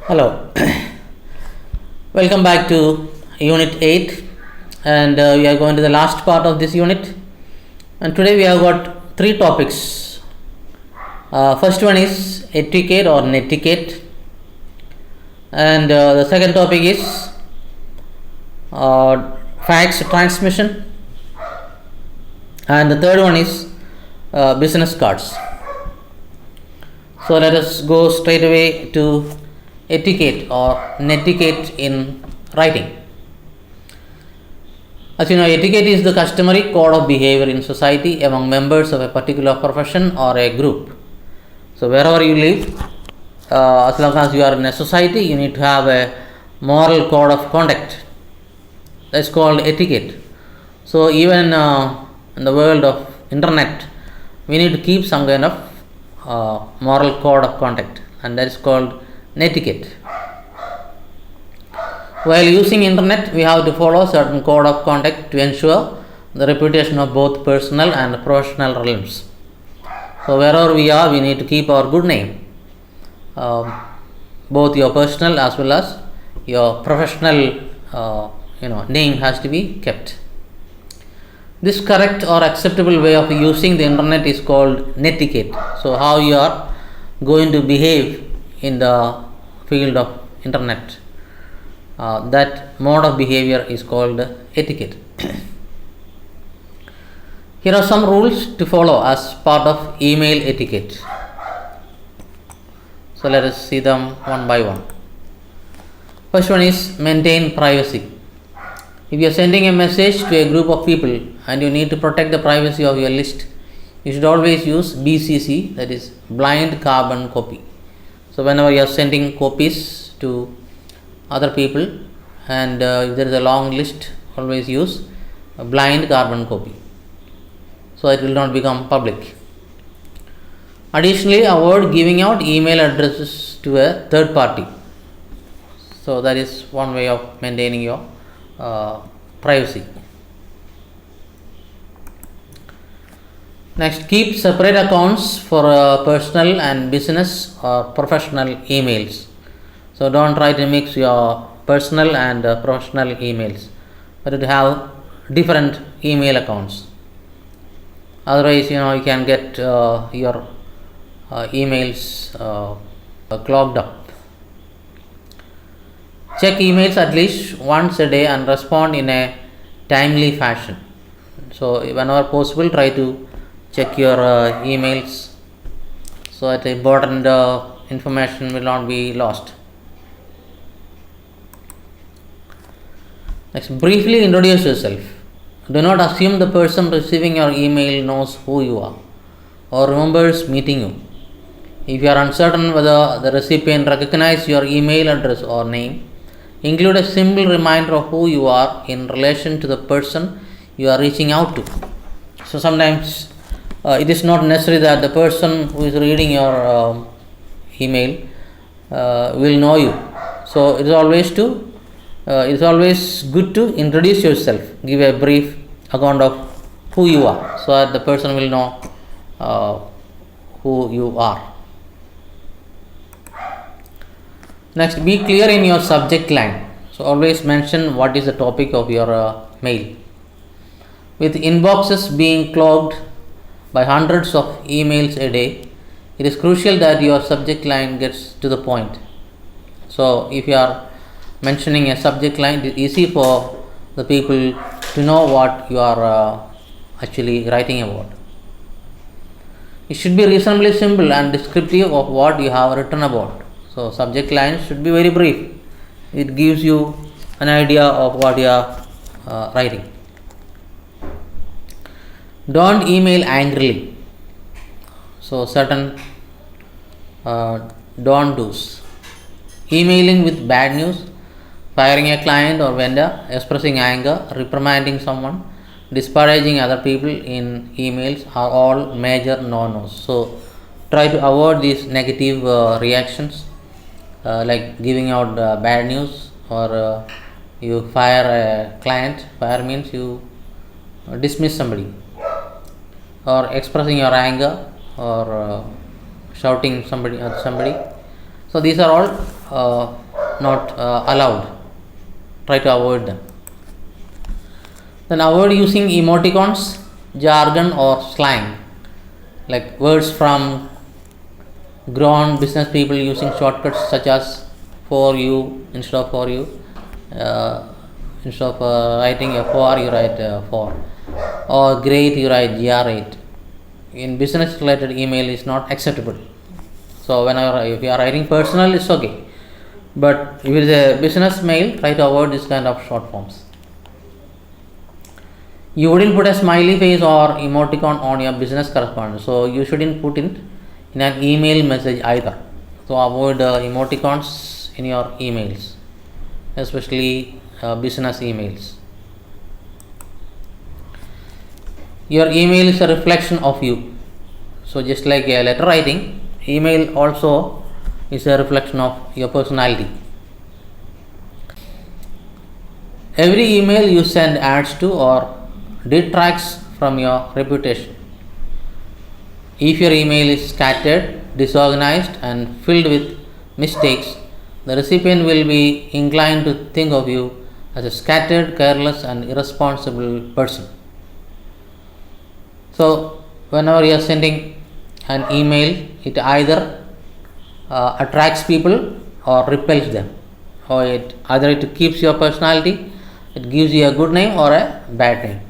Hello, welcome back to Unit 8, and we are going to the last part of this unit. And today we have got three topics. First one is etiquette or netiquette, and the second topic is fax transmission, and the third one is business cards. So let us go straight away to etiquette or netiquette in writing. As you know, etiquette is the customary code of behavior in society among members of a particular profession or a group. So wherever you live, as long as you are in a society, you need to have a moral code of conduct. That's called etiquette. So even in the world of internet, we need to keep some kind of moral code of conduct, and that is called netiquette. While using internet, we have to follow certain code of conduct to ensure the reputation of both personal and professional realms. So wherever we are, we need to keep our good name, both your personal as well as your professional name has to be kept. This correct or acceptable way of using the internet is called netiquette. So how you are going to behave in the field of internet, that mode of behavior is called etiquette. Here are some rules to follow as part of email etiquette. So let us see them one by one. First one is maintain privacy. If you are sending a message to a group of people and you need to protect the privacy of your list, you should always use BCC, that is blind carbon copy. So whenever you are sending copies to other people and if there is a long list, always use a blind carbon copy, so it will not become public. Additionally, avoid giving out email addresses to a third party. So that is one way of maintaining your privacy. Next, keep separate accounts for personal and business or professional emails. So don't try to mix your personal and professional emails, but to have different email accounts. Otherwise, you can get your emails clogged up. Check emails at least once a day and respond in a timely fashion. So whenever possible, try to check your emails so that important information will not be lost. Next, briefly introduce yourself. Do not assume the person receiving your email knows who you are or remembers meeting you. If you are uncertain whether the recipient recognizes your email address or name, include a simple reminder of who you are in relation to the person you are reaching out to. So sometimes it is not necessary that the person who is reading your email will know you. So it is always good to introduce yourself, give a brief account of who you are, so that the person will know who you are. Next, be clear in your subject line. So always mention what is the topic of your mail. With inboxes being clogged by hundreds of emails a day, it is crucial that your subject line gets to the point. So if you are mentioning a subject line, it is easy for the people to know what you are actually writing about. It should be reasonably simple and descriptive of what you have written about. So subject lines should be very brief. It gives you an idea of what you are writing. Don't email angrily. So certain don't do's. Emailing with bad news, firing a client or vendor, expressing anger, reprimanding someone, disparaging other people in emails are all major no-nos. So try to avoid these negative reactions, like giving out bad news, or you fire a client. Fire means you dismiss somebody, or expressing your anger, or shouting somebody at somebody. So these are all not allowed. Try to avoid them. Then avoid using emoticons, jargon or slang, like words from grown business people using shortcuts such as for you instead of for you. Instead of writing a for, you write for, or great, you write gr8. In business related email is not acceptable. So whenever if you are writing personal, it's okay, but if it is a business mail, try to avoid this kind of short forms. You wouldn't put a smiley face or emoticon on your business correspondence, so you shouldn't put it in an email message either. So avoid emoticons in your emails, especially business emails. Your email is a reflection of you. So just like a letter writing, email also is a reflection of your personality. Every email you send adds to or detracts from your reputation. If your email is scattered, disorganized, and filled with mistakes, the recipient will be inclined to think of you as a scattered, careless, and irresponsible person. So, whenever you are sending an email, it either attracts people or repels them, or either it keeps your personality, it gives you a good name or a bad name.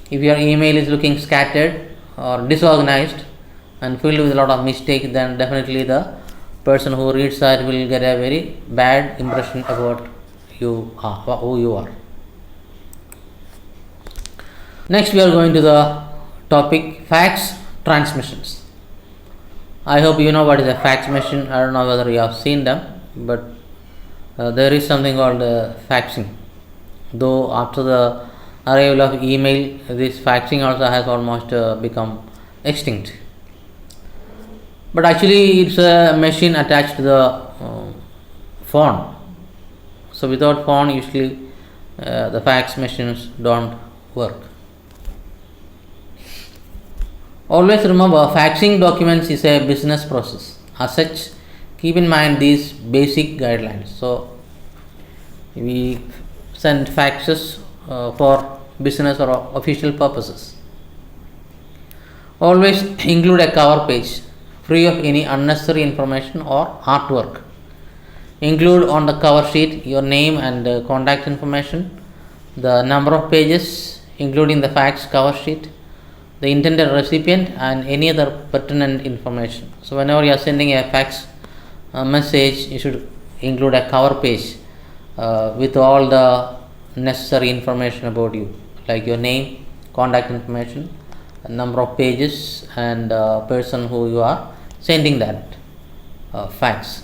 If your email is looking scattered or disorganized and filled with a lot of mistakes, then definitely the person who reads that will get a very bad impression about who you are. Next, we are going to the topic fax transmissions. I hope you know what is a fax machine. I don't know whether you have seen them, but there is something called faxing. Though after the arrival of email, this faxing also has almost become extinct. But actually, it's a machine attached to the phone. So without phone, usually the fax machines don't work. Always remember, faxing documents is a business process. As such, keep in mind these basic guidelines. So we send faxes for business or official purposes. Always include a cover page free of any unnecessary information or artwork. Include on the cover sheet your name and contact information, the number of pages including the fax cover sheet, the intended recipient, and any other pertinent information. So whenever you are sending a fax message, you should include a cover page with all the necessary information about you, like your name, contact information, number of pages, and person who you are sending that fax.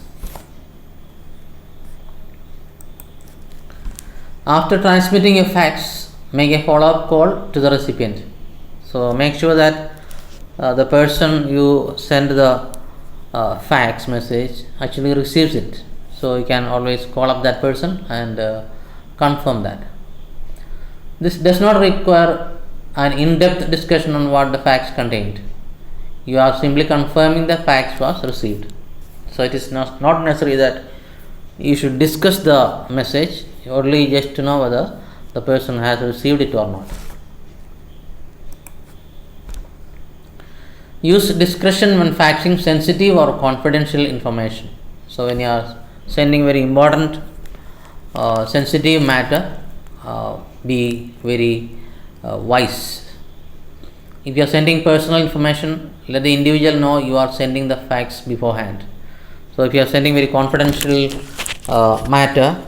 After transmitting a fax, make a follow-up call to the recipient. So make sure that the person you send the fax message actually receives it. So you can always call up that person and confirm that. This does not require an in-depth discussion on what the fax contained. You are simply confirming the fax was received. So it is not necessary that you should discuss the message, only just to know whether the person has received it or not. Use discretion when faxing sensitive or confidential information. So when you are sending very important sensitive matter, be very wise. If you are sending personal information, let the individual know you are sending the fax beforehand. So if you are sending very confidential matter,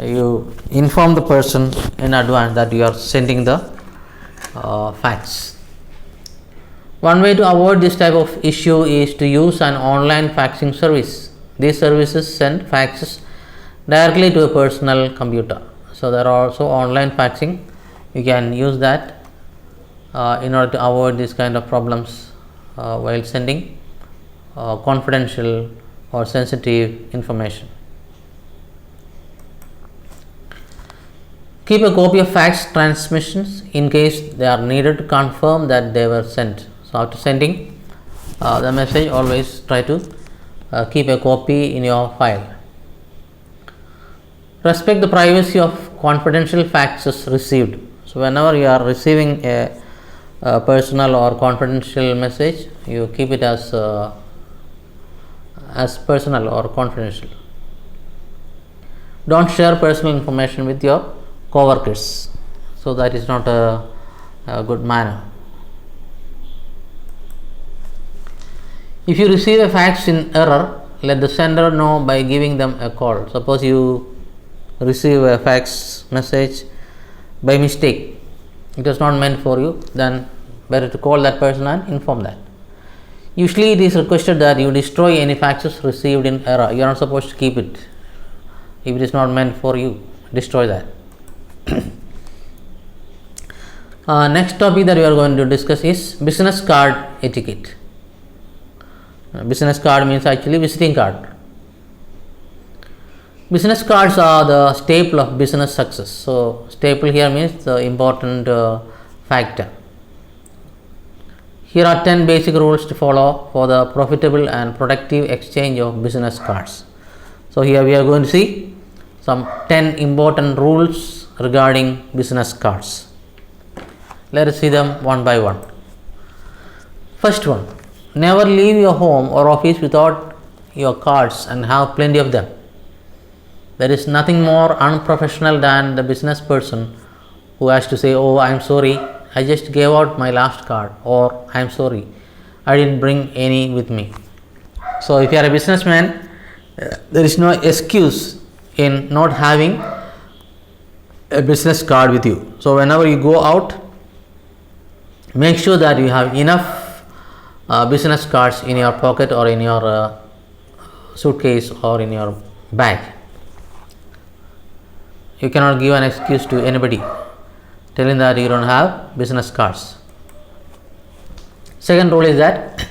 you inform the person in advance that you are sending the fax. One way to avoid this type of issue is to use an online faxing service. These services send faxes directly to a personal computer. So there are also online faxing. You can use that in order to avoid this kind of problems while sending confidential or sensitive information. Keep a copy of fax transmissions in case they are needed to confirm that they were sent. So after sending the message, always try to keep a copy in your file. Respect the privacy of confidential faxes received. So whenever you are receiving a personal or confidential message, you keep it as personal or confidential. Don't share personal information with your co-workers. So that is not a good manner. If you receive a fax in error, let the sender know by giving them a call. Suppose you receive a fax message by mistake, it was not meant for you, then better to call that person and inform that. Usually it is requested that you destroy any faxes received in error. You are not supposed to keep it. If it is not meant for you, destroy that. Next topic that we are going to discuss is business card etiquette. Business card means actually visiting card. Business cards are the staple of business success. So staple here means the important factor. Here are 10 basic rules to follow for the profitable and productive exchange of business cards. So here we are going to see some 10 important rules regarding business cards. Let us see them one by one. First one, never leave your home or office without your cards and have plenty of them. There is nothing more unprofessional than the business person who has to say, "Oh, I am sorry, I just gave out my last card," or "I am sorry, I didn't bring any with me." So if you are a businessman, there is no excuse in not having a business card with you. So whenever you go out, make sure that you have enough business cards in your pocket or in your suitcase or in your bag. You cannot give an excuse to anybody telling that you don't have business cards. Second rule is that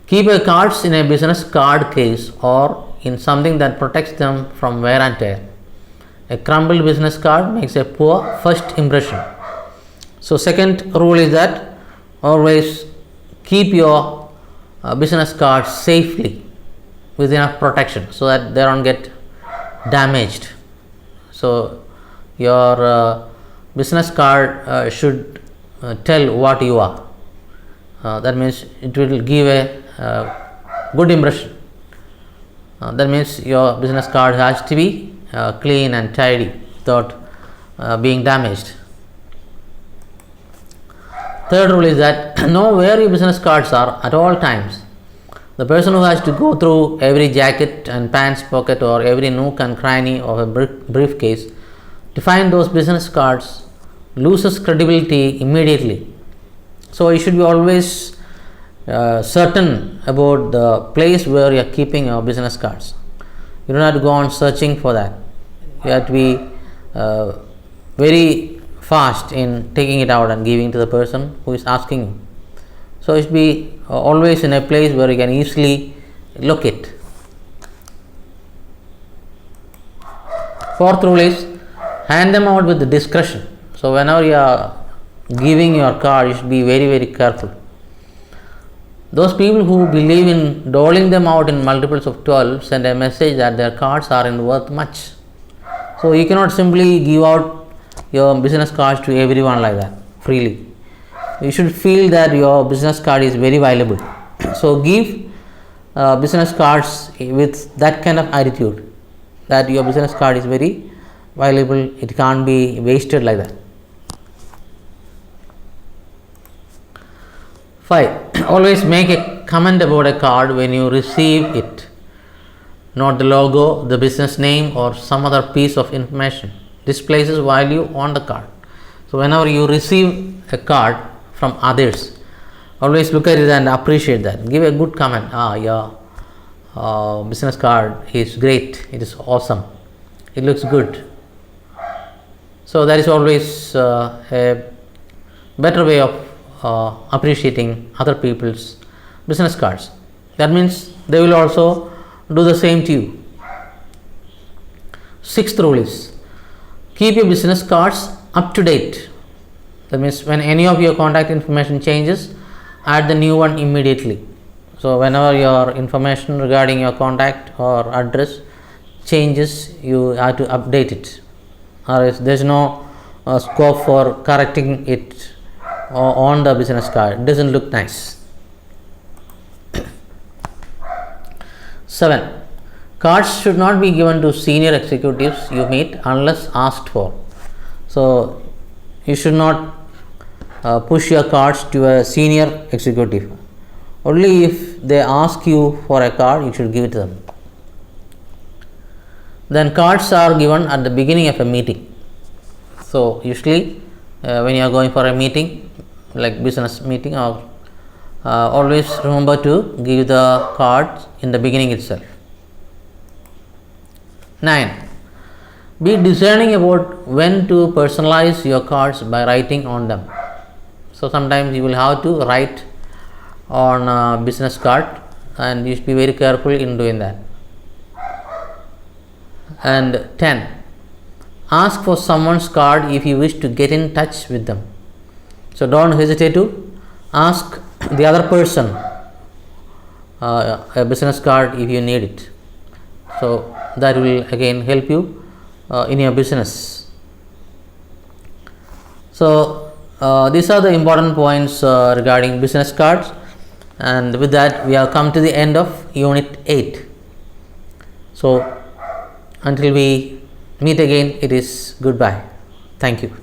keep your cards in a business card case or in something that protects them from wear and tear. A crumpled business card makes a poor first impression. So second rule is that always keep your business cards safely with enough protection so that they don't get damaged. So your business card should tell what you are. That means it will give a good impression. That means your business card has to be clean and tidy without being damaged. Third rule is that know where your business cards are at all times. The person who has to go through every jacket and pants pocket or every nook and cranny of a briefcase to find those business cards loses credibility immediately. So you should be always certain about the place where you are keeping your business cards. You don't have to go on searching for that. You have to be very fast in taking it out and giving to the person who is asking you. So it should be always in a place where you can easily locate. Fourth rule is hand them out with discretion. So whenever you are giving your card, you should be very, very careful. Those people who believe in doling them out in multiples of 12 send a message that their cards aren't worth much. So you cannot simply give out your business cards to everyone like that freely. You should feel that your business card is very valuable. So give business cards with that kind of attitude, that your business card is very valuable, it can't be wasted like that. 5. Always make a comment about a card when you receive it. Not the logo, the business name or some other piece of information. This places value on the card. So whenever you receive a card from others, always look at it and appreciate that. Give a good comment. Your business card is great. It is awesome. It looks good. So that is always a better way of appreciating other people's business cards. That means they will also do the same to you. Sixth rule is keep your business cards up to date. That means when any of your contact information changes, add the new one immediately. So whenever your information regarding your contact or address changes, you have to update it, or else there is no scope for correcting it on the business card. It doesn't look nice. 7. Cards should not be given to senior executives you meet unless asked for. So you should not push your cards to a senior executive. Only if they ask you for a card, you should give it to them. Then cards are given at the beginning of a meeting. So usually when you are going for a meeting, like business meeting, or always remember to give the cards in the beginning itself. 9. Be discerning about when to personalize your cards by writing on them. So sometimes you will have to write on a business card, and you should be very careful in doing that. And 10. Ask for someone's card if you wish to get in touch with them. So don't hesitate to ask the other person a business card if you need it. So that will again help you in your business. So these are the important points regarding business cards, and with that we have come to the end of unit 8. So until we meet again, it is goodbye. Thank you.